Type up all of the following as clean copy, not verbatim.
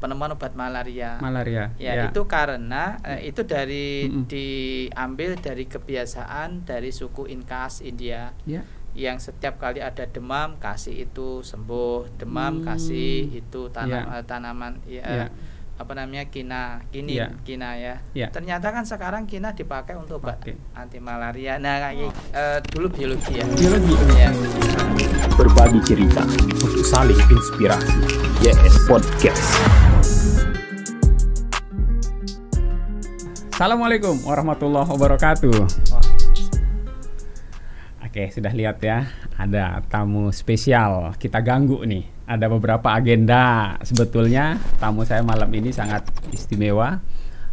penemuan obat malaria. Malaria. Ya, itu karena itu diambil dari kebiasaan dari suku Inkas India. Ya. Yang setiap kali ada demam kasih itu sembuh, demam kasih itu tanaman kina ya. Ternyata kan sekarang kina dipakai untuk obat anti malaria. Nah, dulu biologi ya. Biologi. Ya. Berbagi cerita untuk saling inspirasi. YS Podcast. Assalamualaikum warahmatullahi wabarakatuh. Oke, sudah lihat ya, ada tamu spesial. Kita ganggu nih. Ada beberapa agenda. Sebetulnya tamu saya malam ini sangat istimewa.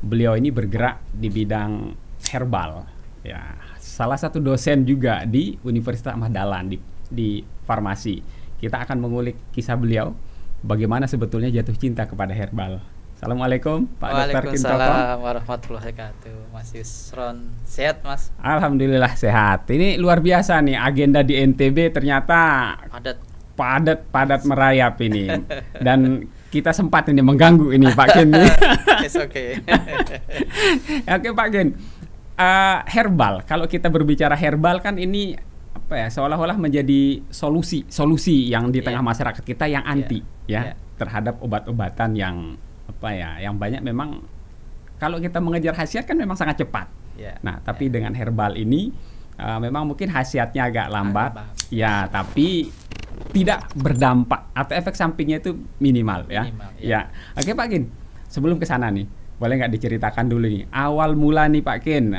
Beliau ini bergerak di bidang herbal. Ya, salah satu dosen juga di Universitas Ahmad Dahlan di farmasi. Kita akan mengulik kisah beliau, bagaimana sebetulnya jatuh cinta kepada herbal. Assalamualaikum Pak Dr. Kintoto. Waalaikumsalam warahmatullahi wabarakatuh. Mas Yusron, sehat Mas? Alhamdulillah sehat. Ini luar biasa nih, agenda di NTB ternyata padat merayap ini. Dan kita sempat ini mengganggu ini Pak Ken. It's okay. Oke Pak Ken, herbal. Kalau kita berbicara herbal kan ini apa ya, seolah-olah menjadi solusi yang di tengah masyarakat kita yang anti terhadap obat-obatan yang yang banyak memang kalau kita mengejar khasiat kan memang sangat cepat. Nah, tapi dengan herbal ini memang mungkin khasiatnya agak lambat. Ya, tapi tidak berdampak atau efek sampingnya itu minimal ya. Oke Pak Kin, sebelum ke sana nih, boleh nggak diceritakan dulu nih awal mula nih Pak Kin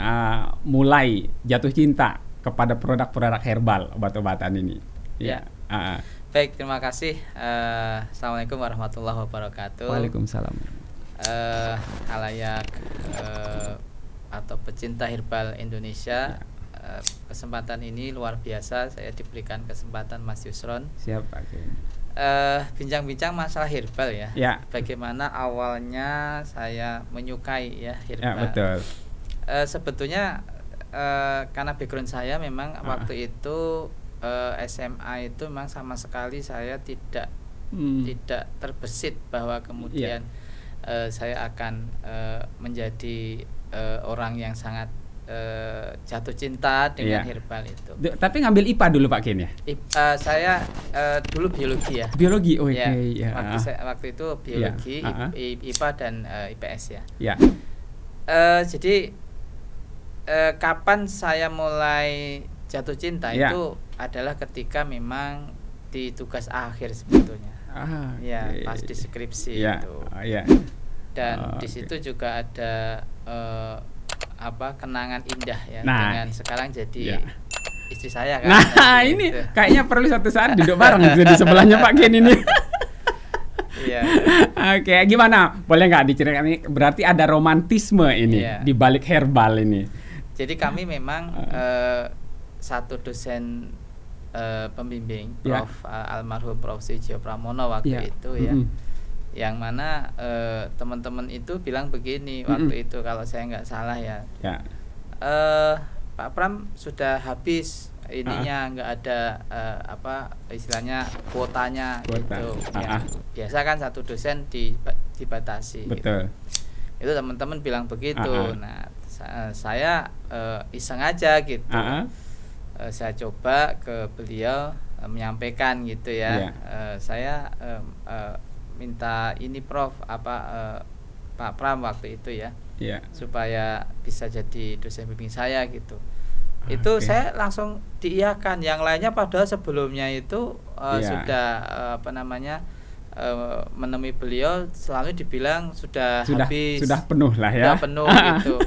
mulai jatuh cinta kepada produk-produk herbal, obat-obatan ini. Baik, terima kasih. Assalamualaikum warahmatullahi wabarakatuh. Waalaikumsalam. Halayak atau pecinta herbal Indonesia, kesempatan ini luar biasa. Saya diberikan kesempatan Mas Yusron. Siap Pak. Bincang-bincang masalah herbal ya. Bagaimana awalnya saya menyukai ya herbal. Betul. Sebetulnya karena background saya memang waktu itu SMA itu memang sama sekali saya tidak terbesit bahwa kemudian saya akan menjadi orang yang sangat jatuh cinta dengan herbal itu. Tapi ngambil IPA dulu Pak Ken ya? Saya dulu biologi ya. Biologi, Waktu itu biologi, IPA dan IPS ya. Jadi kapan saya mulai jatuh cinta itu adalah ketika memang di tugas akhir sebetulnya. Pas di skripsi itu. Dan di situ juga ada kenangan indah ya dengan sekarang jadi istri saya kan. Nah, ini kayaknya perlu suatu saat duduk bareng di sebelahnya Pak Ken ini. Oke, gimana? Boleh nggak diceritakan ini? Berarti ada romantisme ini di balik herbal ini. Jadi kami memang satu dosen pembimbing Prof. Almarhum Prof. Sujiyo Pramono waktu itu ya, yang mana teman-teman itu bilang begini waktu itu kalau saya nggak salah ya, Pak Pram sudah habis ininya, nggak ada istilahnya kuotanya gitu. Biasa kan satu dosen dibatasi. Betul. Gitu. Itu teman-teman bilang begitu. Nah, saya iseng aja gitu. Saya coba ke beliau menyampaikan gitu ya. Saya minta ini Prof Pak Pram waktu itu ya, supaya bisa jadi dosen bimbing saya gitu. Itu saya langsung diiyakan. Yang lainnya padahal sebelumnya itu sudah menemui beliau selalu dibilang sudah habis, sudah penuh lah ya. Sudah penuh gitu.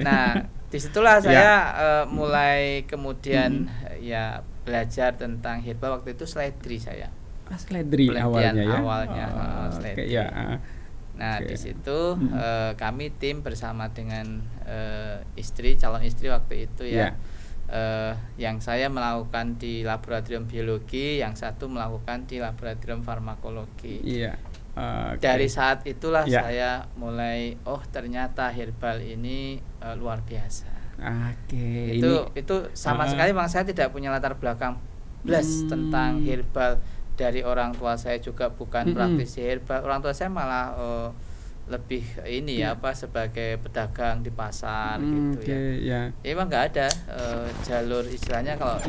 Nah, disitulah saya mulai kemudian belajar tentang herbal. Waktu itu seledri saya. Seledri awalnya seledri. Nah, di situ kami tim bersama dengan calon istri waktu itu ya. Yang saya melakukan di laboratorium biologi, yang satu melakukan di laboratorium farmakologi. Dari saat itulah saya mulai ternyata herbal ini luar biasa. Itu sama sekali memang saya tidak punya latar belakang tentang herbal, dari orang tua saya juga bukan praktisi herbal. Orang tua saya malah lebih ini ya apa sebagai pedagang di pasar gitu ya. Emang nggak ada jalur istilahnya kalau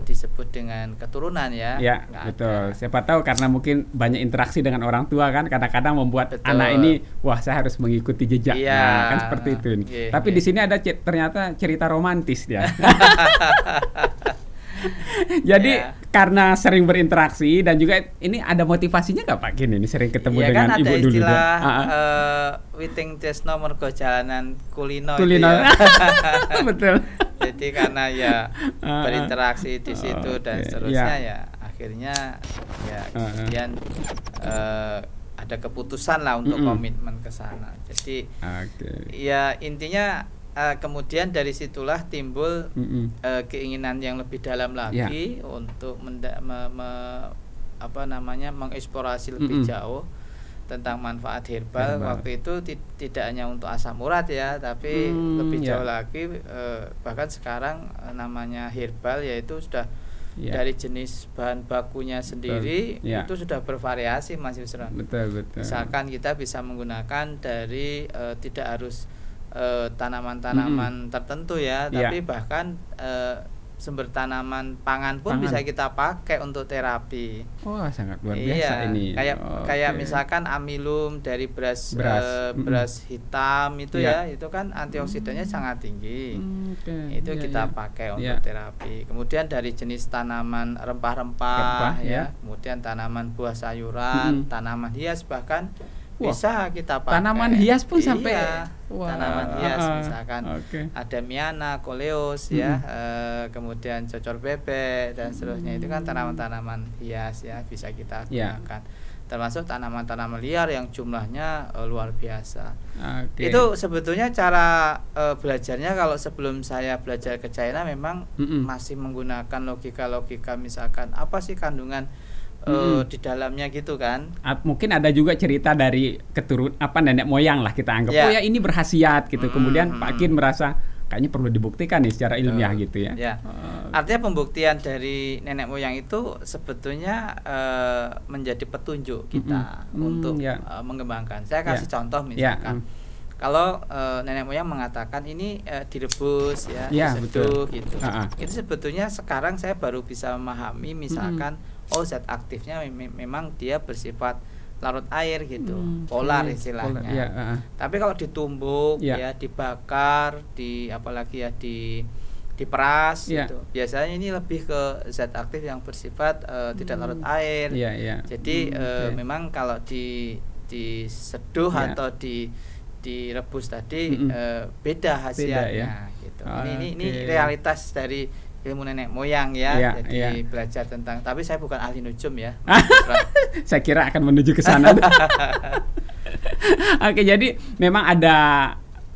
disebut dengan keturunan ya. Ya betul. Ada. Siapa tahu karena mungkin banyak interaksi dengan orang tua kan, kadang-kadang membuat anak ini wah saya harus mengikuti jejak. Nah, kan seperti itu. Tapi di sini ada ternyata cerita romantis dia. Jadi karena sering berinteraksi dan juga ini ada motivasinya nggak Pak Kin ini sering ketemu dengan kan ibu dulu? Ada istilah witing tresno mergo jalanan kulino. Ya. Betul. Jadi karena ya berinteraksi di situ dan seterusnya ya akhirnya ya kemudian ada keputusan lah untuk komitmen ke sana. Jadi ya intinya kemudian dari situlah timbul keinginan yang lebih dalam lagi untuk mengeksplorasi lebih jauh tentang manfaat herbal. Waktu itu tidak hanya untuk asam urat ya, tapi lebih jauh lagi bahkan sekarang namanya herbal yaitu sudah dari jenis bahan bakunya sendiri itu sudah bervariasi Mas Yusron. Betul. Misalkan kita bisa menggunakan dari tidak harus tanaman-tanaman tertentu ya, tapi bahkan sumber tanaman pangan pun bisa kita pakai untuk terapi. Wah, sangat luar biasa ini. Kayak misalkan amilum dari beras hitam itu ya, itu kan antioksidannya sangat tinggi. Itu kita pakai untuk terapi. Kemudian dari jenis tanaman rempah-rempah ya, kemudian tanaman buah sayuran, tanaman hias bahkan bisa kita pakai. Tanaman hias pun sampai tanaman hias misalkan ada miana, koleus ya, kemudian cocor bebek dan seterusnya, itu kan tanaman-tanaman hias ya, bisa kita gunakan. Termasuk tanaman-tanaman liar yang jumlahnya luar biasa. Itu sebetulnya cara belajarnya. Kalau sebelum saya belajar ke China memang masih menggunakan logika-logika, misalkan apa sih kandungan di dalamnya gitu kan. Mungkin ada juga cerita dari nenek moyang lah kita anggap. Oh ya ini berkhasiat gitu. Kemudian Pak Kin merasa kayaknya perlu dibuktikan nih secara ilmiah gitu ya. Artinya pembuktian dari nenek moyang itu sebetulnya menjadi petunjuk kita untuk mengembangkan. Saya kasih contoh misalkan. Kalau nenek moyang mengatakan ini direbus ya, diseduh gitu. Itu sebetulnya sekarang saya baru bisa memahami misalkan zat aktifnya memang dia bersifat larut air gitu, polar istilahnya. Tapi kalau ditumbuk ya, dibakar, apalagi ya diperas gitu. Biasanya ini lebih ke zat aktif yang bersifat tidak larut air. Jadi memang kalau diseduh atau direbus tadi beda hasilnya gitu. Ini realitas dari ilmu nenek moyang ya. Jadi belajar tentang, tapi saya bukan ahli nujum ya. Saya kira akan menuju ke sana. Oke, jadi memang ada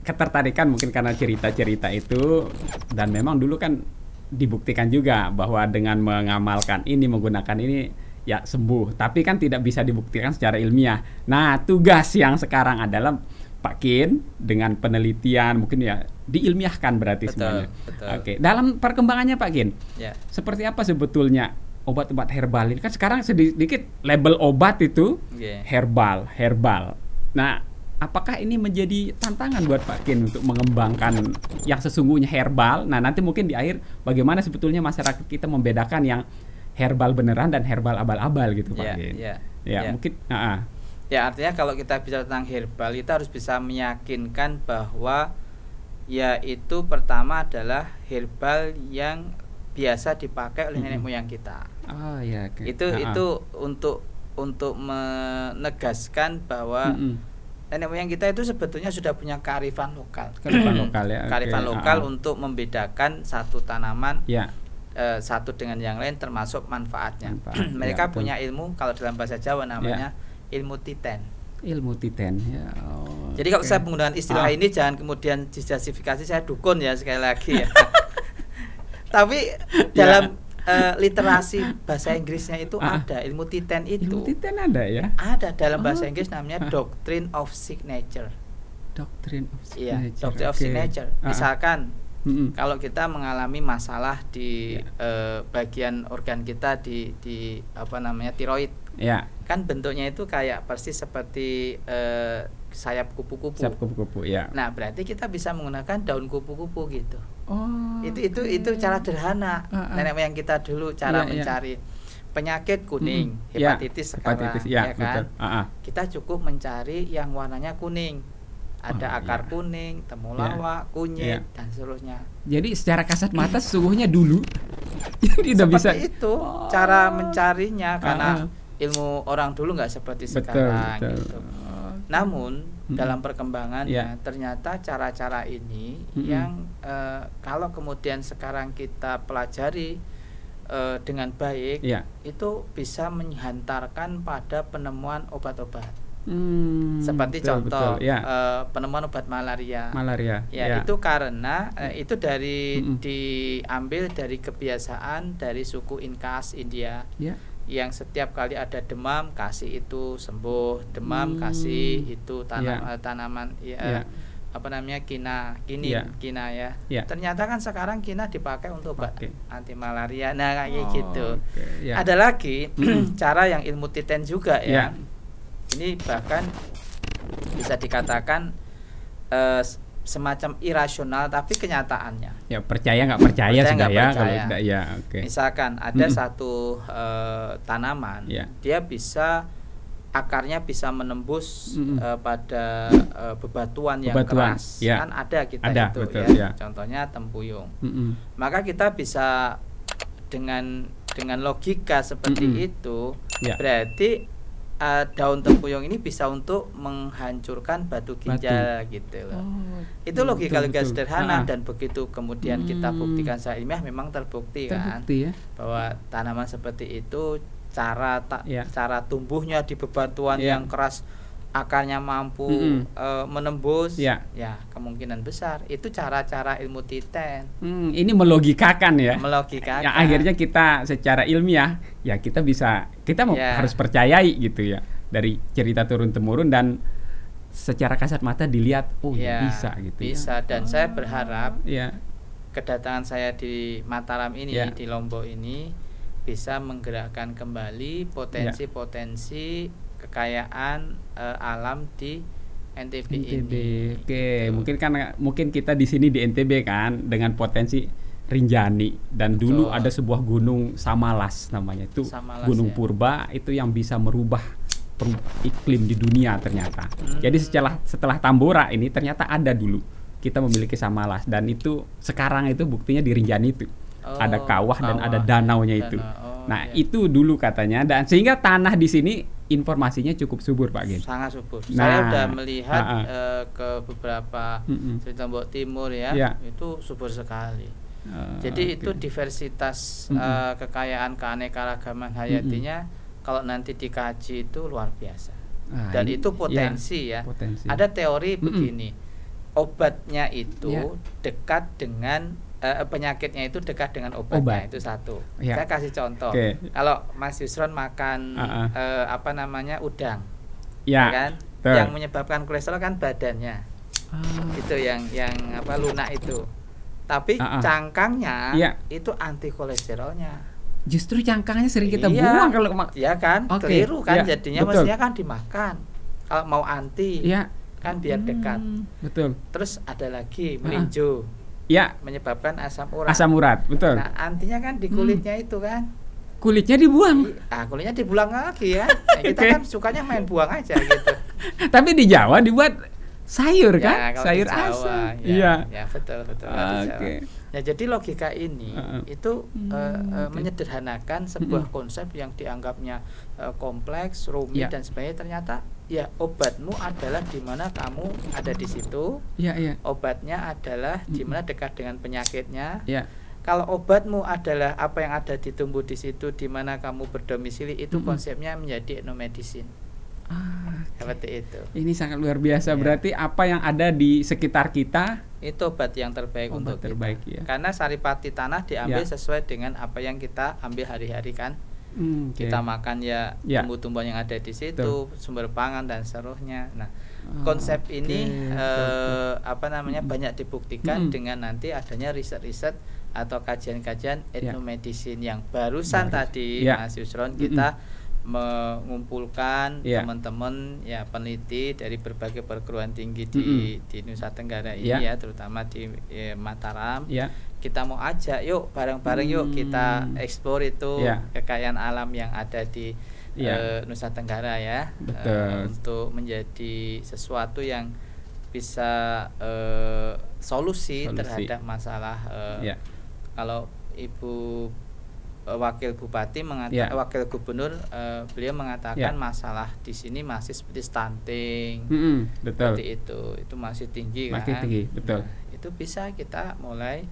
ketertarikan mungkin karena cerita-cerita itu, dan memang dulu kan dibuktikan juga bahwa dengan mengamalkan ini, menggunakan ini ya sembuh, tapi kan tidak bisa dibuktikan secara ilmiah. Nah, tugas yang sekarang adalah Pak Kin dengan penelitian mungkin ya diilmiahkan berarti semuanya. Oke, dalam perkembangannya Pak Kin, seperti apa sebetulnya obat-obat herbal ini? Kan sekarang sedikit label obat itu herbal. Nah, apakah ini menjadi tantangan buat Pak Kin untuk mengembangkan yang sesungguhnya herbal? Nah, nanti mungkin di akhir bagaimana sebetulnya masyarakat kita membedakan yang herbal beneran dan herbal abal-abal gitu Pak Kin? Mungkin. Ya, artinya kalau kita bicara tentang herbal, kita harus bisa meyakinkan bahwa yaitu pertama adalah herbal yang biasa dipakai oleh nenek moyang kita. Itu untuk menegaskan bahwa nenek moyang kita itu sebetulnya sudah punya kearifan lokal. Kearifan lokal untuk membedakan satu tanaman satu dengan yang lain, termasuk manfaatnya. Mereka punya ilmu, kalau dalam bahasa Jawa namanya ilmu titen. Jadi kalau saya menggunakan istilah ini jangan kemudian dijustifikasi saya dukun ya, sekali lagi ya. Tapi dalam literasi bahasa Inggrisnya itu ada ilmu titen itu. Ilmu titen ada ya? Ada dalam bahasa Inggris namanya Doctrine of Signature. Doctrine of Signature. Misalkan Kalau kita mengalami masalah di bagian organ kita di apa namanya tiroid, kan bentuknya itu kayak persis seperti sayap kupu-kupu. Sayap kupu-kupu, ya. Nah, berarti kita bisa menggunakan daun kupu-kupu gitu. Itu cara sederhana nenek moyang kita dulu cara mencari penyakit kuning, hepatitis sekarang, ya kan? Kita cukup mencari yang warnanya kuning. Ada akar kuning, temulawak, kunyit, dan seterusnya. Jadi secara kasat mata sesungguhnya dulu tidak bisa itu cara mencarinya karena ilmu orang dulu nggak seperti sekarang. Gitu. Namun dalam perkembangannya ternyata cara-cara ini yang kalau kemudian sekarang kita pelajari dengan baik, itu bisa menghantarkan pada penemuan obat-obat. Seperti contoh penemuan obat malaria. Itu karena itu diambil dari kebiasaan dari suku Inkas India, yang setiap kali ada demam kasih itu sembuh, demam kasih itu tanaman apa namanya kina ya. Ternyata kan sekarang kina dipakai untuk obat anti malaria. Nah kayak gitu. Ada lagi cara yang ilmu titen juga ya. Ini bahkan bisa dikatakan semacam irasional tapi kenyataannya. Ya percaya nggak percaya sudah ya kalau tidak ya. Misalkan ada satu tanaman, dia bisa akarnya bisa menembus pada bebatuan yang keras. Kan ada kita itu ya. Contohnya tempuyung. Maka kita bisa dengan logika seperti itu berarti daun tempuyung ini bisa untuk menghancurkan batu ginjal gitu loh. Itu logika sederhana dan begitu kemudian kita buktikan secara ilmiah memang terbukti kan bahwa tanaman seperti itu cara tumbuhnya di bebatuan yang keras akarnya mampu menembus ya kemungkinan besar itu cara-cara ilmu titen. Ini melogikakan ya. Melogikakan. Ya akhirnya kita secara ilmiah ya kita harus percayai gitu ya dari cerita turun temurun dan secara kasat mata dilihat bisa gitu. Bisa dan saya berharap kedatangan saya di Mataram ini di Lombok ini bisa menggerakkan kembali potensi-potensi kekayaan alam di NTB ini. Mungkin kita di sini di NTB kan dengan potensi Rinjani dan dulu ada sebuah gunung Samalas namanya itu Gunung Purba itu yang bisa merubah iklim di dunia ternyata. Jadi setelah Tambora ini ternyata ada dulu kita memiliki Samalas dan itu sekarang itu buktinya di Rinjani itu. Ada kawah dan ada danaunya itu. Itu dulu katanya dan sehingga tanah di sini informasinya cukup subur Pak Gen. Sangat subur. Saya sudah melihat ke beberapa di Lombok Timur itu subur sekali. Jadi itu diversitas kekayaan keanekaragaman hayatinya kalau nanti dikaji itu luar biasa. Dan itu potensi potensi. Ada teori begini. Obatnya itu dekat dengan penyakitnya itu dekat dengan obatnya itu satu. Saya kasih contoh. Kalau Mas Yusron makan udang, kan? Yang menyebabkan kolesterol kan badannya, itu yang lunak itu. Tapi cangkangnya itu anti kolesterolnya. Justru cangkangnya sering kita buang kalau kan, keliru kan jadinya. Mestinya kan dimakan. Kalau mau anti, kan biar dekat. Betul. Terus ada lagi melinjo. Menyebabkan asam urat. Asam urat, betul. Nah, antinya kan di kulitnya itu kan. Kulitnya dibuang. Kulitnya dibuang lagi ya. Kita kan sukanya main buang aja gitu. Tapi di Jawa dibuat sayur kan? Sayur asam. Ya betul. Nah, jadi logika ini itu menyederhanakan sebuah konsep yang dianggapnya kompleks, rumit dan sebagainya. Ternyata obatmu adalah di mana kamu ada di situ. Obatnya adalah di mana dekat dengan penyakitnya. Kalau obatmu adalah apa yang ada ditumbuh di situ di mana kamu berdomisili, itu konsepnya menjadi etnomedicine. Seperti itu. Ini sangat luar biasa. Berarti apa yang ada di sekitar kita itu obat yang terbaik untuk kita. Karena saripati tanah diambil sesuai dengan apa yang kita ambil hari-hari kan. Kita makan ya tumbuh-tumbuhan yang ada di situ, sumber pangan dan seterusnya. Nah, konsep ini banyak dibuktikan dengan nanti adanya riset-riset atau kajian-kajian etnomedicine yang barusan tadi Mas Yusron kita mengumpulkan teman-teman peneliti dari berbagai perguruan tinggi di Nusa Tenggara ini terutama di Mataram. Kita mau ajak yuk bareng-bareng yuk kita eksplor itu kekayaan alam yang ada di Nusa Tenggara untuk menjadi sesuatu yang bisa solusi terhadap masalah kalau Ibu Wakil Bupati Wakil Gubernur beliau mengatakan masalah di sini masih seperti stunting, seperti itu masih tinggi kan. Betul. Nah, itu bisa kita mulai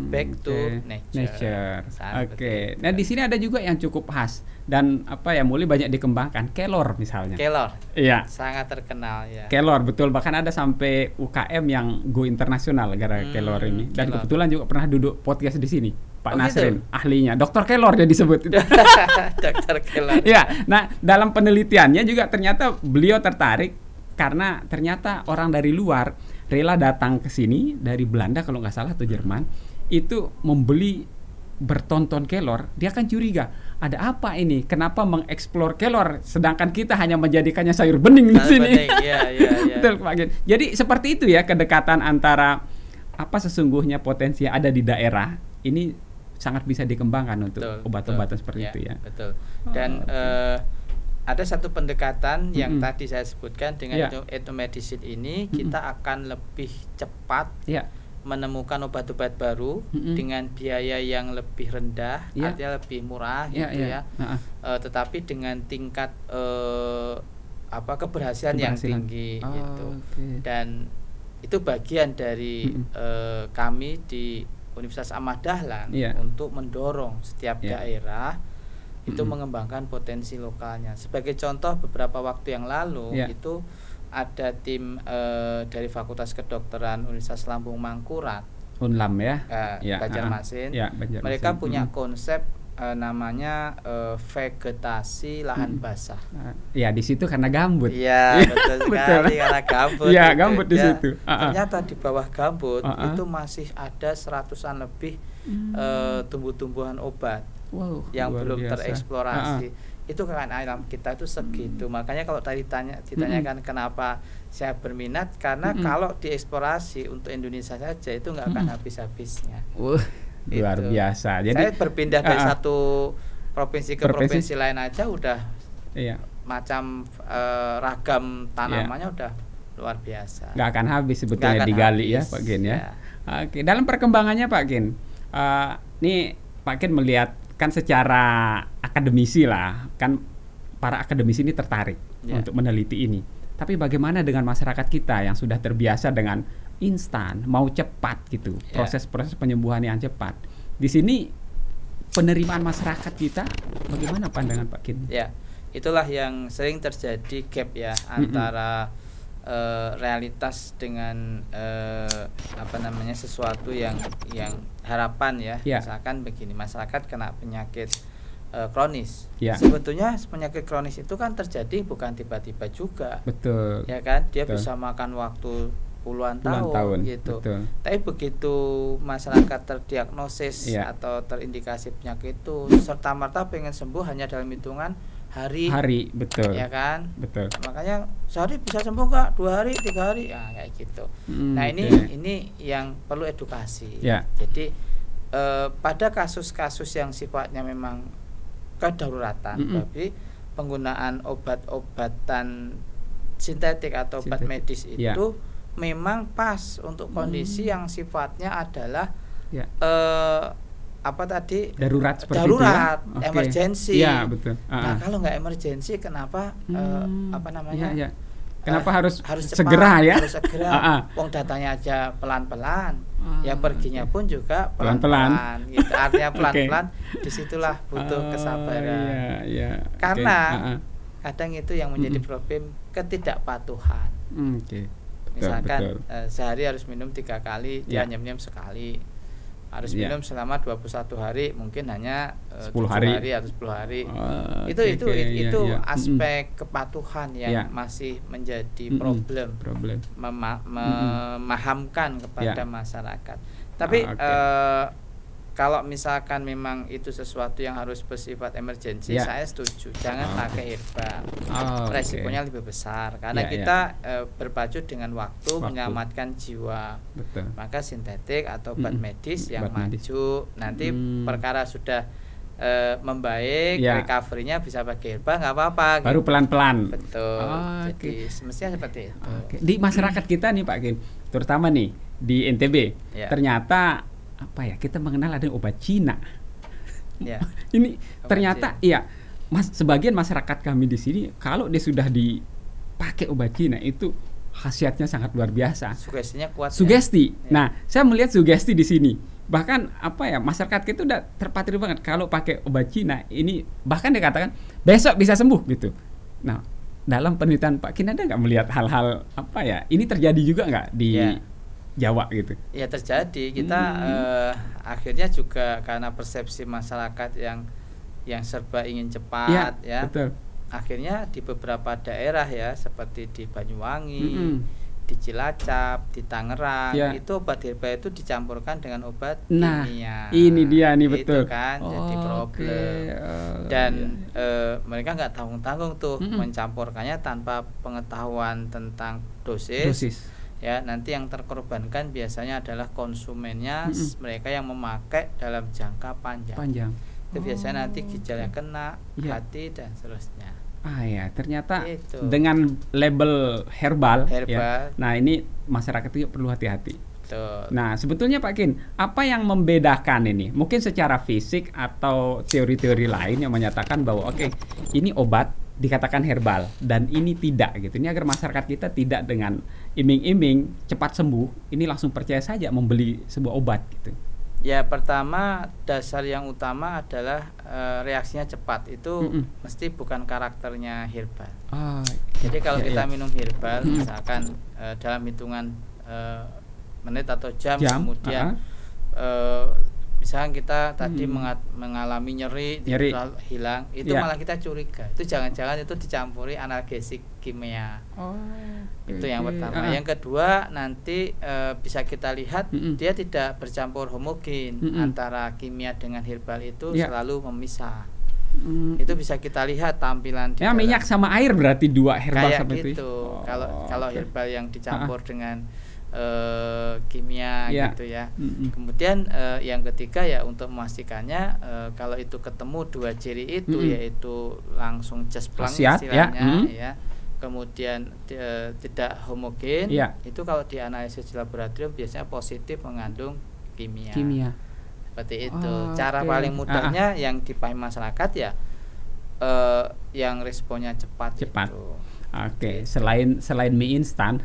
back to nature. Oke. Nah di sini ada juga yang cukup khas dan mulai banyak dikembangkan, kelor misalnya. Kelor. Iya. Sangat terkenal ya. Kelor betul, bahkan ada sampai UKM yang go internasional gara kelor ini. Dan kebetulan juga pernah duduk podcast di sini. Pak Nasrin, ahlinya, Dr. Kelor dia disebut. Dr. Kelor. Ya, nah dalam penelitiannya juga ternyata beliau tertarik karena ternyata orang dari luar rela datang ke sini dari Belanda kalau nggak salah atau Jerman itu membeli bertonton kelor. Dia kan curiga, ada apa ini? Kenapa mengeksplor kelor sedangkan kita hanya menjadikannya sayur bening di sini? Iya. Betul Pak Gen. Jadi seperti itu ya kedekatan antara sesungguhnya potensi yang ada di daerah ini sangat bisa dikembangkan untuk obat-obatan seperti itu ya. Betul. Dan ada satu pendekatan yang tadi saya sebutkan dengan etnomedicine ini kita akan lebih cepat menemukan obat-obat baru dengan biaya yang lebih rendah, artinya lebih murah tetapi dengan tingkat keberhasilan yang tinggi gitu. Dan itu bagian dari kami di Universitas Ahmad Dahlan untuk mendorong setiap daerah itu mengembangkan potensi lokalnya. Sebagai contoh beberapa waktu yang lalu itu ada tim dari Fakultas Kedokteran Universitas Lambung Mangkurat, Unlam Banjarmasin. Mereka punya konsep namanya vegetasi lahan basah. Ya di situ karena gambut. Iya betul sekali karena gambut. Iya gambut di situ. Ternyata di bawah gambut itu masih ada 100-an lebih tumbuh-tumbuhan obat yang belum tereksplorasi. Itu kan alam kita itu segitu. Makanya kalau tadi ditanyakan kenapa saya berminat, karena kalau dieksplorasi untuk Indonesia saja itu nggak akan habis-habisnya. Luar biasa. Jadi saya berpindah dari satu provinsi ke provinsi lain aja udah macam ragam tanamannya udah luar biasa. Nggak akan habis sebetulnya digali ya Pak Gen ya. Oke, dalam perkembangannya Pak Gen, nih Pak Gen melihat kan secara akademisi lah, kan para akademisi ini tertarik untuk meneliti ini. Tapi bagaimana dengan masyarakat kita yang sudah terbiasa dengan instan, mau cepat gitu, proses-proses penyembuhan yang cepat. Di sini penerimaan masyarakat kita, bagaimana pandangan Pak Gen? Ya, itulah yang sering terjadi gap ya antara realitas dengan sesuatu yang harapan ya. Misalkan begini, masyarakat kena penyakit kronis. Sebetulnya penyakit kronis itu kan terjadi bukan tiba-tiba juga. Betul. Ya kan, dia bisa makan waktu puluhan tahun gitu. Betul. Tapi begitu masyarakat terdiagnosis atau terindikasi penyakit itu serta-merta pengen sembuh hanya dalam hitungan hari. Betul. Ya kan? Betul. Makanya sehari bisa sembuh nggak? 2 hari, 3 hari, ya kayak gitu. Nah ini yang perlu edukasi. Jadi pada kasus-kasus yang sifatnya memang kedaruratan, tapi penggunaan obat-obatan sintetik atau obat medis itu memang pas untuk kondisi yang sifatnya adalah darurat seperti darurat, itu ya? emergensi. Ya, betul. Nah, kalau nggak emergensi kenapa kenapa harus cepat, segera ya? Harus segera. Wong datanya aja pelan-pelan. Ya perginya pun juga pelan-pelan. Gitu. Artinya pelan-pelan. Disitulah butuh kesabaran. Karena kadang itu yang menjadi problem ketidakpatuhan. Misalkan sehari harus minum 3 kali, dia nyem-nyem sekali. harus minum selama 21 hari, mungkin hanya 10 hari atau 10 hari. Itu aspek kepatuhan yang masih menjadi problem. Memahamkan kepada masyarakat. Tapi kalau misalkan memang itu sesuatu yang harus bersifat emergensi, saya setuju. Jangan pakai herbal. Resikonya lebih besar karena kita berpacu dengan waktu, menyelamatkan jiwa. Betul. Maka sintetik atau obat medis yang maju, nanti perkara sudah membaik, recovery-nya bisa pakai herbal, nggak apa-apa. Baru pelan-pelan. Betul. Jadi semestinya seperti itu. Di masyarakat kita nih Pak Kin, terutama nih di NTB, ternyata kita mengenal ada obat Cina. Ini obat ternyata Cina. Sebagian masyarakat kami di sini kalau dia sudah dipakai obat Cina itu khasiatnya sangat luar biasa. Sugestinya kuat. Sugesti. Nah, saya melihat sugesti di sini. Bahkan masyarakat kita udah terpatri banget kalau pakai obat Cina ini, bahkan dikatakan besok bisa sembuh gitu. Nah, dalam penelitian Pak Kin ada nggak melihat hal-hal ini terjadi juga nggak di Jawa gitu? Ya terjadi. Kita akhirnya juga karena persepsi masyarakat yang serba ingin cepat betul. Akhirnya di beberapa daerah seperti di Banyuwangi, di Cilacap, di Tangerang, itu obat herbal itu dicampurkan dengan obat kimia. Ini dia nih betul. Itu kan jadi problem. Dan mereka nggak tanggung-tanggung tuh mencampurkannya tanpa pengetahuan tentang dosis. Nanti yang terkorbankan biasanya adalah konsumennya, mereka yang memakai dalam jangka panjang. Itu biasanya nanti ginjalnya kena, hati dan seterusnya. Ternyata itu. Dengan label herbal. Nah, ini masyarakat itu perlu hati-hati. Betul. Nah, sebetulnya Pak Kin, apa yang membedakan ini? Mungkin secara fisik atau teori-teori lain yang menyatakan bahwa ini obat dikatakan herbal dan ini tidak gitu. Ini agar masyarakat kita tidak dengan iming-iming cepat sembuh, ini langsung percaya saja membeli sebuah obat gitu. Ya, pertama dasar yang utama adalah reaksinya cepat. Itu mesti bukan karakternya herbal. Jadi kalau kita minum herbal misalkan dalam hitungan menit atau jam. Kemudian misalkan kita tadi mengalami nyeri hilang, itu malah kita curiga. Itu jangan-jangan itu dicampuri analgesik kimia. Itu yang pertama. Yang kedua, nanti bisa kita lihat dia tidak bercampur homogen antara kimia dengan herbal itu selalu memisah. Itu bisa kita lihat tampilan di minyak sama air berarti dua herbal kayak gitu. Kalau herbal yang dicampur dengan kimia gitu ya. Kemudian yang ketiga untuk memastikannya kalau itu ketemu dua ciri itu yaitu langsung cespleng istilahnya kemudian tidak homogen, itu kalau dianalisis di laboratorium biasanya positif mengandung kimia. Seperti itu. Cara paling mudahnya yang dipahami masyarakat yang responnya cepat. Gitu. Selain mie instan,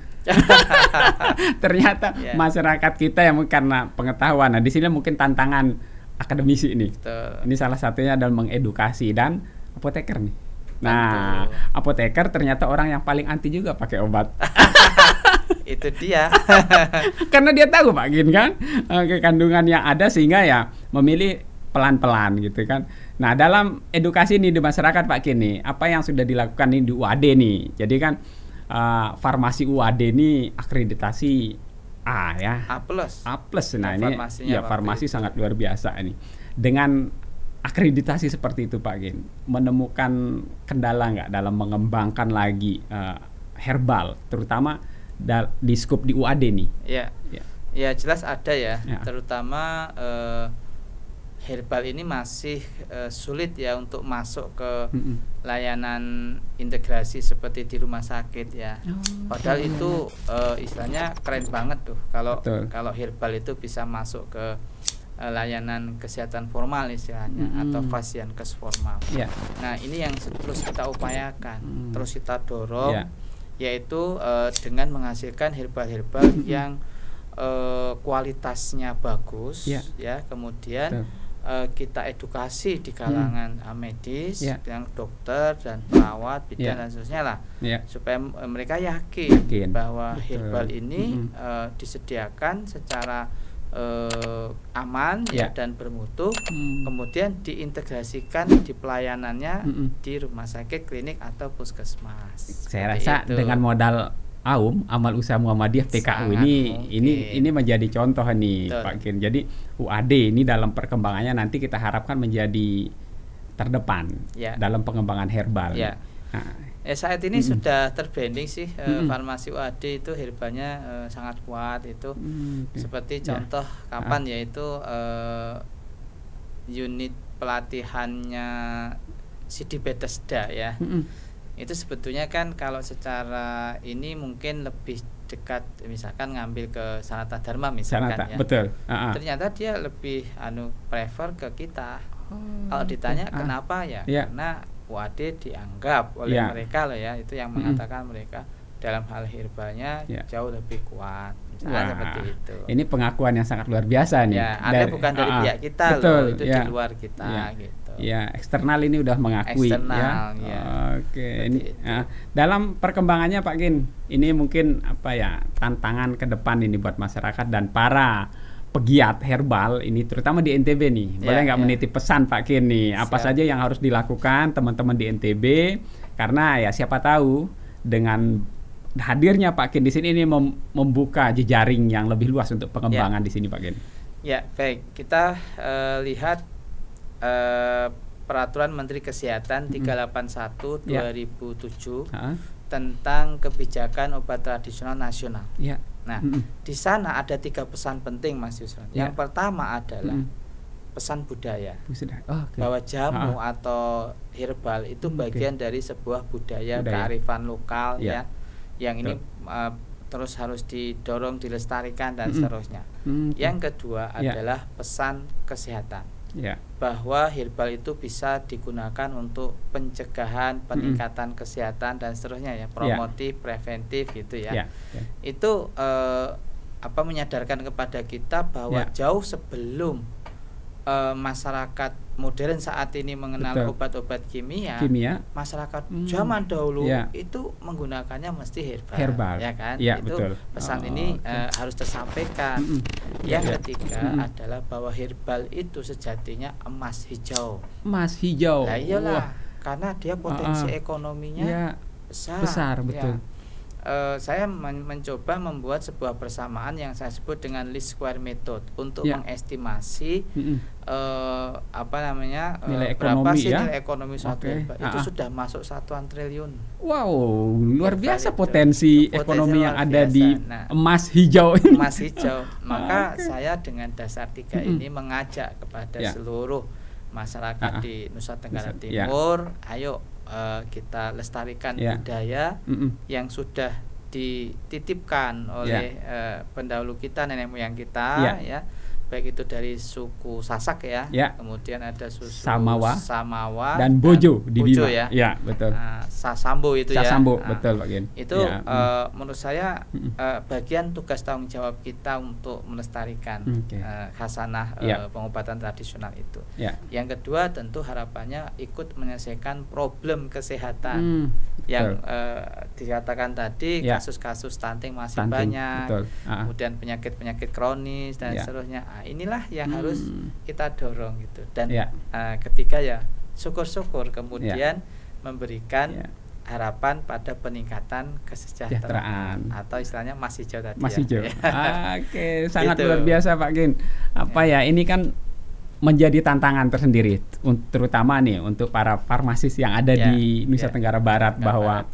ternyata masyarakat kita yang karena pengetahuan. Nah, di sini mungkin tantangan akademisi ini. Ini salah satunya adalah mengedukasi dan apoteker nih. Nah, apoteker ternyata orang yang paling anti juga pakai obat. Itu dia. Karena dia tahu Pak Gin kan kandungan yang ada sehingga memilih pelan-pelan gitu kan. Nah, dalam edukasi nih di masyarakat Pak Kin nih, apa yang sudah dilakukan nih di UAD nih? Jadi kan farmasi UAD nih akreditasi A. A+. Nah, ini farmasi sangat luar biasa ini. Dengan akreditasi seperti itu Pak Kin, menemukan kendala nggak dalam mengembangkan lagi herbal, terutama di skup di UAD nih? Ya jelas ada terutama herbal ini masih sulit untuk masuk ke layanan integrasi seperti di rumah sakit Padahal itu istilahnya keren banget tuh kalau herbal itu bisa masuk ke layanan kesehatan formal istilahnya atau Fasiankes formal. Nah, ini yang terus kita upayakan, terus kita dorong yaitu dengan menghasilkan herbal-herbal yang kualitasnya bagus kemudian kita edukasi di kalangan medis, yang dokter dan perawat, bidan dan seterusnya lah, supaya mereka yakin bahwa herbal ini disediakan secara aman ya dan bermutu, kemudian diintegrasikan di pelayanannya di rumah sakit, klinik atau puskesmas. Saya rasa itu. Dengan modal Amal Usaha Muhammadiyah PKU ini menjadi contoh nih. Betul. Pak Kin. Jadi UAD ini dalam perkembangannya nanti kita harapkan menjadi terdepan dalam pengembangan herbal. Ya. Nah, saat ini sudah terbranding sih farmasi UAD itu herbalnya sangat kuat itu. Seperti contoh kapan yaitu unit pelatihannya Sidi Bethesda ya. Itu sebetulnya kan kalau secara ini mungkin lebih dekat, misalkan ngambil ke Sanata Dharma misalkan ya. Betul. Ternyata dia lebih prefer ke kita. Kalau ditanya kenapa ya? Karena UAD dianggap oleh mereka loh ya, itu yang mengatakan mereka dalam hal herbalnya jauh lebih kuat. Misalnya seperti itu. Ini pengakuan yang sangat luar biasa nih. Ya, ada bukan dari pihak kita loh, itu di luar kita gitu. Ya, eksternal ini udah mengakui eksternal, ya. Oke, ini dalam perkembangannya Pak Kin, ini mungkin tantangan ke depan ini buat masyarakat dan para pegiat herbal ini terutama di NTB nih. Boleh nggak menitip pesan Pak Kin nih? Apa saja yang harus dilakukan teman-teman di NTB? Karena ya siapa tahu dengan hadirnya Pak Kin di sini ini membuka jejaring yang lebih luas untuk pengembangan di sini Pak Kin. Ya, baik. Kita lihat Peraturan Menteri Kesehatan 381 2007 tentang kebijakan obat tradisional nasional. Nah, di sana ada 3 pesan penting Mas Yusron. Yang pertama adalah pesan budaya. Bahwa jamu atau herbal itu bagian dari sebuah budaya kearifan lokal ya. Yang ini terus harus didorong, dilestarikan dan seterusnya. Yang kedua adalah pesan kesehatan. Bahwa herbal itu bisa digunakan untuk pencegahan, peningkatan kesehatan dan seterusnya ya, promotif, preventif gitu ya. Itu menyadarkan kepada kita bahwa jauh sebelum masyarakat modern saat ini mengenal obat-obat kimia, masyarakat zaman dahulu itu menggunakannya mesti herbal ya kan. Itu pesan ini harus tersampaikan. Yang ketiga adalah bahwa herbal itu sejatinya emas hijau. Nah, iyalah, karena dia potensi ekonominya besar betul. Saya mencoba membuat sebuah persamaan yang saya sebut dengan least square method untuk mengestimasi nilai berapa ekonomi, sih nilai ekonomi suatu herbal. Itu sudah masuk 1 triliun. Wow, luar biasa potensi ekonomi yang ada di emas hijau ini. Emas hijau. Maka saya dengan dasar 3 ini mengajak kepada seluruh masyarakat di Nusa Tenggara Timur, ayo kita lestarikan budaya yang sudah dititipkan oleh pendahulu kita, nenek moyang kita ya. Baik itu dari suku Sasak ya. Kemudian ada suku Samawa dan Bojo di Bima. Ya, betul. Sasambo itu Sasambo, betul Pak Gen. Itu menurut saya bagian tugas tanggung jawab kita untuk melestarikan khasanah pengobatan tradisional itu. Yang kedua tentu harapannya ikut menyelesaikan problem kesehatan yang dikatakan tadi, kasus-kasus stunting masih banyak, kemudian penyakit-penyakit kronis dan seterusnya. Inilah yang harus kita dorong gitu. Dan ketiga ya syukur-syukur kemudian memberikan harapan pada peningkatan kesejahteraan atau istilahnya emas hijau tadi. Emas hijau. Oke, sangat luar biasa Pak Gen. Ini kan menjadi tantangan tersendiri terutama nih untuk para farmasis yang ada di Nusa Tenggara Barat bahwa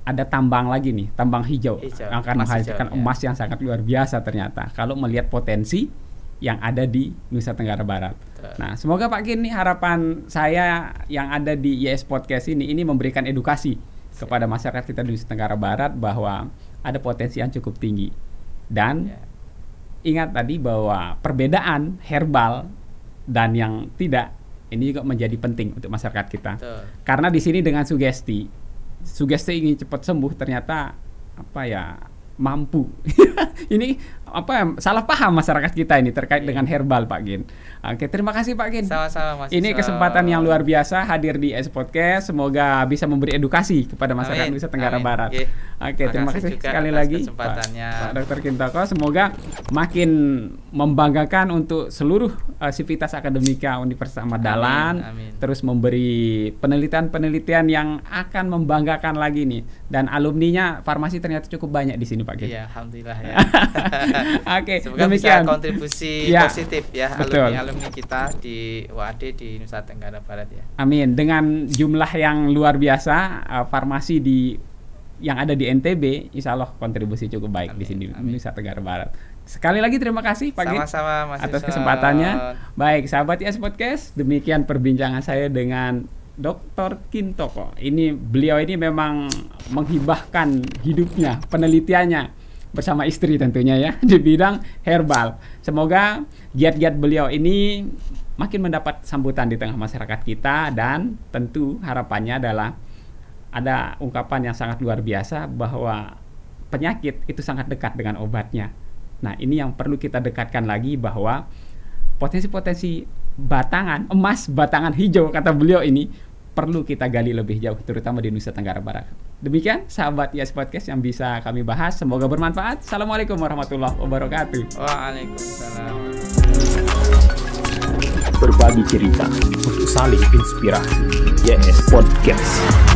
ada tambang lagi nih, tambang hijau yang akan menghasilkan emas yang sangat luar biasa ternyata kalau melihat potensi yang ada di Nusa Tenggara Barat. Nah, semoga Pak Kin nih harapan saya yang ada di YS Podcast ini memberikan edukasi kepada masyarakat kita di Nusa Tenggara Barat bahwa ada potensi yang cukup tinggi. Dan ingat tadi bahwa perbedaan herbal dan yang tidak ini juga menjadi penting untuk masyarakat kita. Karena di sini dengan sugesti ingin cepat sembuh ternyata mampu. Ini salah paham masyarakat kita ini terkait dengan herbal, Pak Gin. Oke, terima kasih Pak Gin. Sama-sama Mas. Ini kesempatan yang luar biasa hadir di YS Podcast. Semoga bisa memberi edukasi kepada masyarakat Nusa Tenggara Barat. Oke, terima kasih sekali lagi Pak Dr. Kintoko. Semoga makin membanggakan untuk seluruh sivitas akademika Universitas Ahmad Dahlan. Terus memberi penelitian-penelitian yang akan membanggakan lagi nih. Dan alumninya farmasi ternyata cukup banyak di sini Pak Gin. Iya, alhamdulillah ya. Oke, semoga demikian. bisa kontribusi positif ya alumni kita di UAD di Nusa Tenggara Barat ya. Amin. Dengan jumlah yang luar biasa farmasi yang ada di NTB, insya Allah kontribusi cukup baik di sini Nusa Tenggara Barat. Sekali lagi terima kasih Pak Gin atas kesempatannya. Baik, sahabat YS Podcast, demikian perbincangan saya dengan Dr. Kintoko. Beliau ini memang menghibahkan hidupnya, penelitiannya bersama istri tentunya ya di bidang herbal. Semoga giat-giat beliau ini makin mendapat sambutan di tengah masyarakat kita, dan tentu harapannya adalah ada ungkapan yang sangat luar biasa bahwa penyakit itu sangat dekat dengan obatnya. Nah, ini yang perlu kita dekatkan lagi, bahwa potensi-potensi batangan emas, batangan hijau kata beliau ini perlu kita gali lebih jauh, terutama di Nusa Tenggara Barat. Demikian sahabat YS Podcast yang bisa kami bahas. Semoga bermanfaat. Assalamualaikum warahmatullahi wabarakatuh. Waalaikumsalam. Berbagi cerita untuk saling inspirasi. YS Podcast.